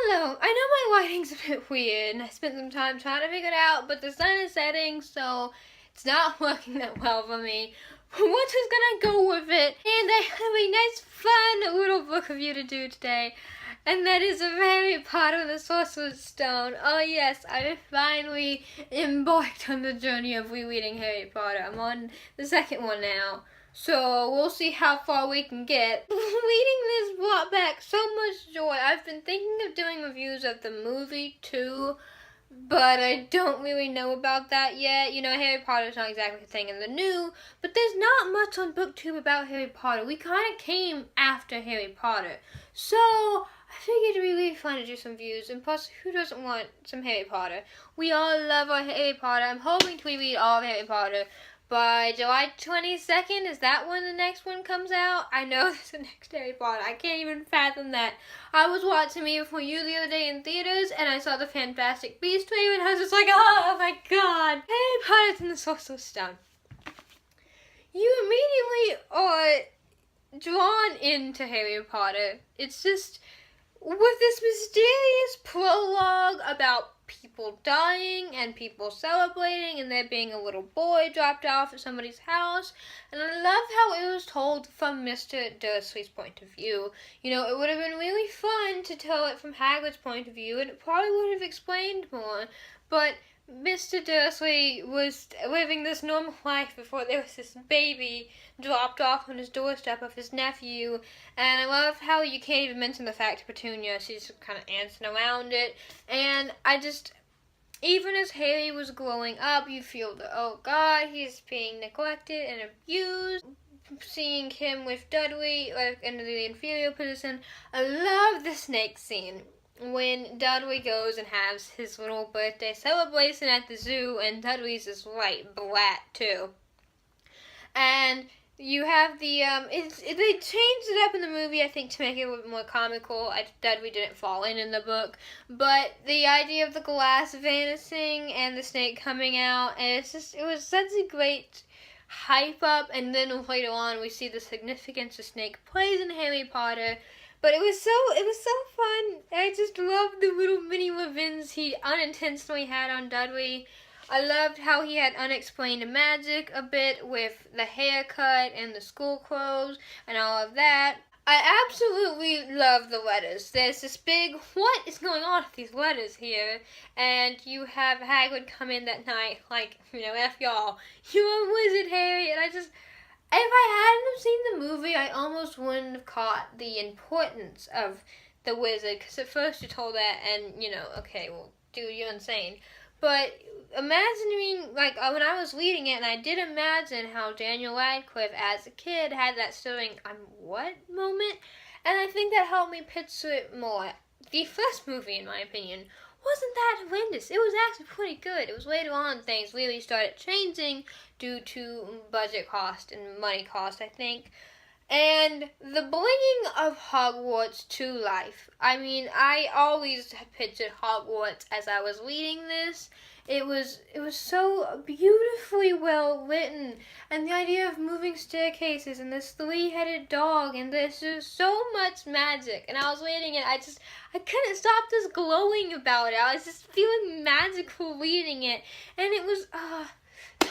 Hello, I know my lighting's a bit weird and I spent some time trying to figure it out, but the sun is setting, so it's not working that well for me. But we're just gonna go with it, and I have a nice fun little book review to do today, and that is Harry Potter and the Sorcerer's Stone. Oh yes, I finally embarked on the journey of rereading Harry Potter. I'm on the second one now. So we'll see how far we can get. Reading this brought back so much joy. I've been thinking of doing reviews of the movie too, but I don't really know about that yet. You know, Harry Potter's not exactly the thing in the new, but there's not much on BookTube about Harry Potter. We kind of came after Harry Potter. So I figured it'd be really fun to do some reviews, and plus, who doesn't want some Harry Potter? We all love our Harry Potter. I'm hoping to reread all of Harry Potter by July 22nd. Is that when the next one comes out? I know there's the next Harry Potter. I can't even fathom that. I was watching Me Before You the other day in theaters, and I saw the Fantastic Beasts trailer, and I was just like, oh my god, Harry Potter's and the Sorcerer's Stone. You immediately are drawn into Harry Potter. It's just, with this mysterious prologue about people dying and people celebrating and there being a little boy dropped off at somebody's house, and I love how it was told from Mr. Dursley's point of view. You know, it would have been really fun to tell it from Hagrid's point of view, and it probably would have explained more, but Mr. Dursley was living this normal life before there was this baby dropped off on his doorstep of his nephew, and I love how you can't even mention the fact to Petunia. She's kind of dancing around it, and I just, even as Harry was growing up, you feel that, oh god, he's being neglected and abused. Seeing him with Dudley, like, in the inferior position, I love the snake scene. When Dudley goes and has his little birthday celebration at the zoo, and Dudley's this white brat too. And you have the, they changed it up in the movie, I think, to make it a little bit more comical. Dudley didn't fall in the book. But the idea of the glass vanishing and the snake coming out, and it was such a great hype up, and then later on we see the significance of snake plays in Harry Potter. But it was so fun. I just loved the little mini revenge he unintentionally had on Dudley. I loved how he had unexplained magic a bit with the haircut and the school clothes and all of that. I absolutely love the letters. There's this big, what is going on with these letters here? And you have Hagrid come in that night, like, you know, F y'all, you're a wizard, Harry. And if I hadn't have seen the movie, I almost wouldn't have caught the importance of the wizard, because at first you're told that, and, you know, okay, well, dude, you're insane. But imagining, like, when I was reading it, and I did imagine how Daniel Radcliffe, as a kid, had that stirring, what moment? And I think that helped me picture it more. The first movie, in my opinion, wasn't that horrendous. It was actually pretty good. It was later on things really started changing due to budget cost and money cost, I think. And the bringing of Hogwarts to life. I mean, I always had pictured Hogwarts as I was reading this. It was so beautifully well written, and the idea of moving staircases and this three-headed dog, and there's just so much magic. And I was reading it, I couldn't stop just glowing about it. I was just feeling magical reading it, and it was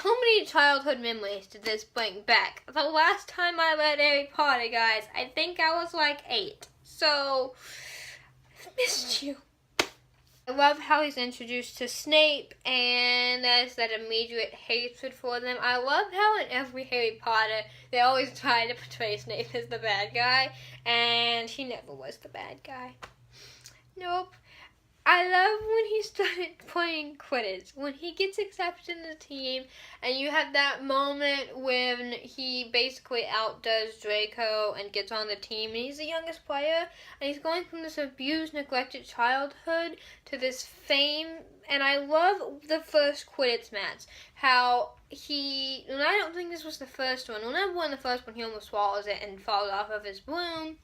so many childhood memories did this bring back. The last time I read Harry Potter, guys, I think I was like 8. So I missed you. I love how he's introduced to Snape, and there's that immediate hatred for them. I love how in every Harry Potter, they always try to portray Snape as the bad guy, and he never was the bad guy. Nope. I love when he started playing Quidditch, when he gets accepted in the team, and you have that moment when he basically outdoes Draco and gets on the team, and he's the youngest player, and he's going from this abused, neglected childhood to this fame, and I love the first Quidditch match, how and I don't think this was the first one, when I won the first one, he almost swallows it and falls off of his broom,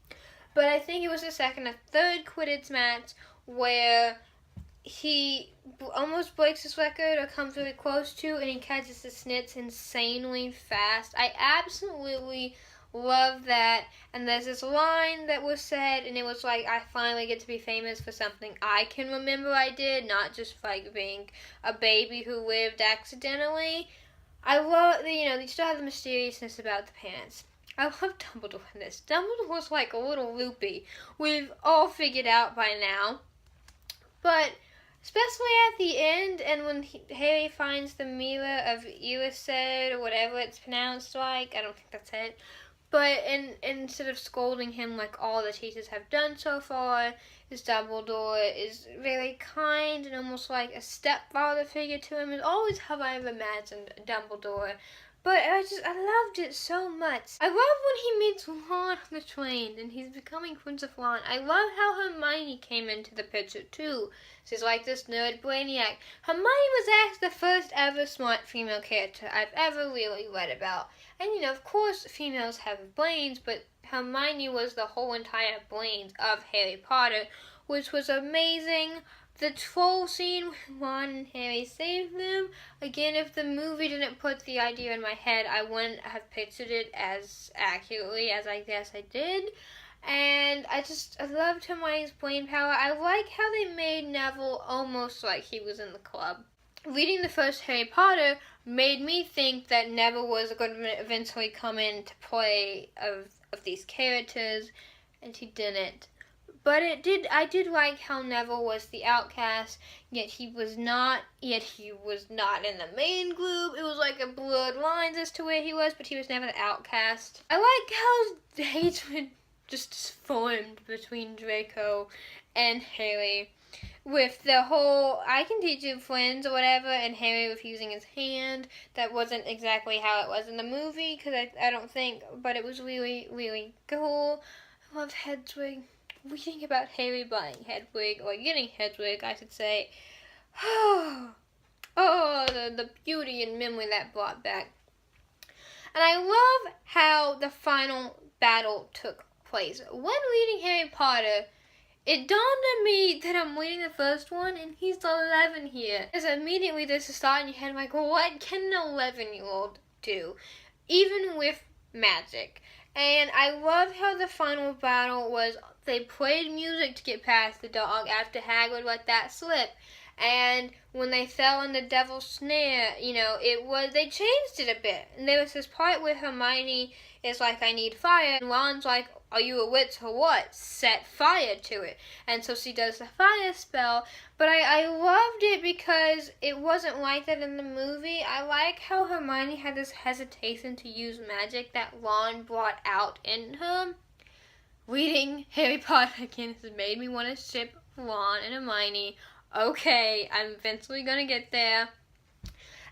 but I think it was the second or third Quidditch match, where he almost breaks his record or comes really close to, and he catches the snitch insanely fast. I absolutely Love that. And there's this line that was said, and it was like, I finally get to be famous for something I can remember I did, not just like being a baby who lived accidentally. I love, they still have the mysteriousness about the parents. I love Dumbledore in this. Dumbledore's like a little loopy. We've all figured out by now. But especially at the end, and when Harry finds the mirror of Erised, or whatever it's pronounced like, I don't think that's it. But instead of scolding him like all the teachers have done so far, his Dumbledore is very kind and almost like a stepfather figure to him. Is always how I've imagined Dumbledore. But I loved it so much. I love when he meets Ron on the train and he's becoming Prince of Ron. I love how Hermione came into the picture too. She's like this nerd brainiac. Hermione was actually the first ever smart female character I've ever really read about. And of course females have brains, but Hermione was the whole entire brains of Harry Potter, which was amazing. The troll scene when Ron and Harry saved them. Again, if the movie didn't put the idea in my head, I wouldn't have pictured it as accurately as I guess I did. And I loved Hermione's brain power. I like how they made Neville almost like he was in the club. Reading the first Harry Potter made me think that Neville was going to eventually come into play of these characters, and he didn't. But I did like how Neville was the outcast, yet he was not in the main group. It was like a blurred lines as to where he was, but he was never the outcast. I like how hatred just formed between Draco and Harry, with the whole, I can teach you friends or whatever, and Harry refusing his hand. That wasn't exactly how it was in the movie, because I don't think, but it was really, really cool. I love Hedwig. Reading about Harry buying Hedwig, or getting Hedwig, I should say. Oh, the beauty and memory that brought back. And I love how the final battle took place. When reading Harry Potter, it dawned on me that I'm reading the first one, and he's 11 here. Because immediately there's a thought in your head, like, what can an 11-year-old do? Even with magic. And I love how the final battle was, they played music to get past the dog after Hagrid let that slip. And when they fell in the devil's snare, they changed it a bit. And there was this part where Hermione is like, I need fire. And Ron's like, are you a witch or what? Set fire to it. And so she does the fire spell. But I loved it because it wasn't like that in the movie. I like how Hermione had this hesitation to use magic that Ron brought out in her. Reading Harry Potter again has made me want to ship Ron and Hermione. Okay, I'm eventually gonna get there.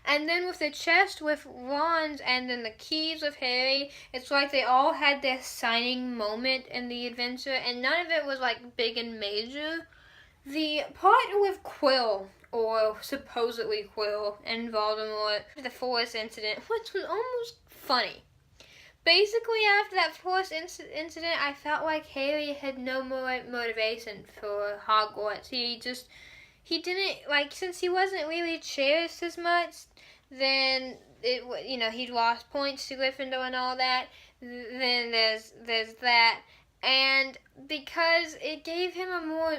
And then with the chest with Ron's and then the keys with Harry, it's like they all had their signing moment in the adventure, and none of it was like big and major. The part with Quill, or supposedly Quill, and Voldemort, the forest incident, which was almost funny. Basically, after that forest incident, I felt like Harry had no more motivation for Hogwarts. He didn't, like, since he wasn't really cherished as much, then he'd lost points to Gryffindor and all that. Then there's that, and because it gave him a more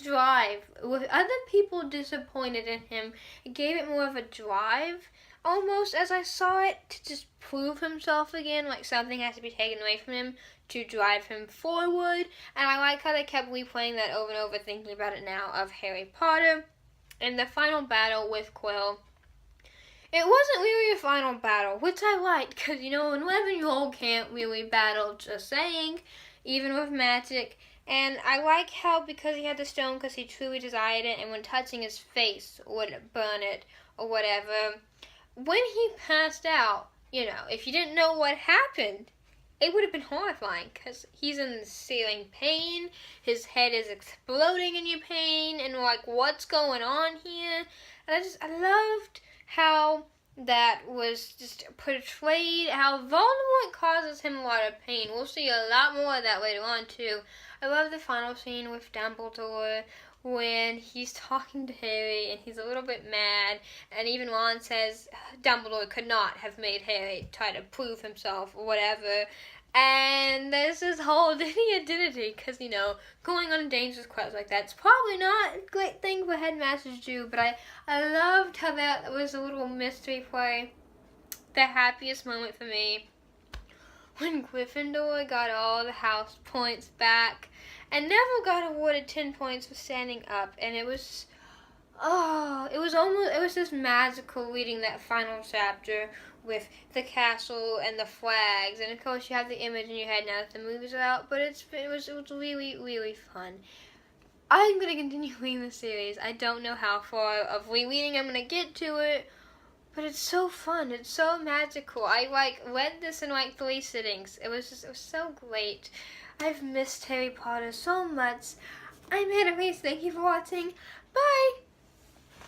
drive. With other people disappointed in him, it gave it more of a drive, almost, as I saw it, to just prove himself again, like something has to be taken away from him to drive him forward. And I like how they kept replaying that over and over, thinking about it now, of Harry Potter. And the final battle with Quill, it wasn't really a final battle, which I liked, because, an 11-year-old can't really battle, just saying, even with magic. And I like how, because he had the stone, because he truly desired it, and when touching his face would burn it, or whatever. When he passed out, if you didn't know what happened, it would have been horrifying, because he's in searing pain, his head is exploding in your pain, and what's going on here? And I loved how that was just portrayed, how Voldemort causes him a lot of pain. We'll see a lot more of that later on, too. I love the final scene with Dumbledore, when he's talking to Harry and he's a little bit mad, and even Ron says Dumbledore could not have made Harry try to prove himself or whatever, And there's this whole identity, because, you know, going on a dangerous quest like that's probably not a great thing for headmasters to do, but I loved how that was a little mystery play. The happiest moment for me, when Gryffindor got all the house points back, and Neville got awarded 10 points for standing up, and it was just magical reading that final chapter with the castle and the flags, and of course you have the image in your head now that the movies are out, but it was really, really fun. I'm going to continue reading the series. I don't know how far of rereading I'm going to get to it, but it's so fun. It's so magical. I read this in 3 sittings. It was so great. I've missed Harry Potter so much. I'm Hannah Reese. Thank you for watching. Bye!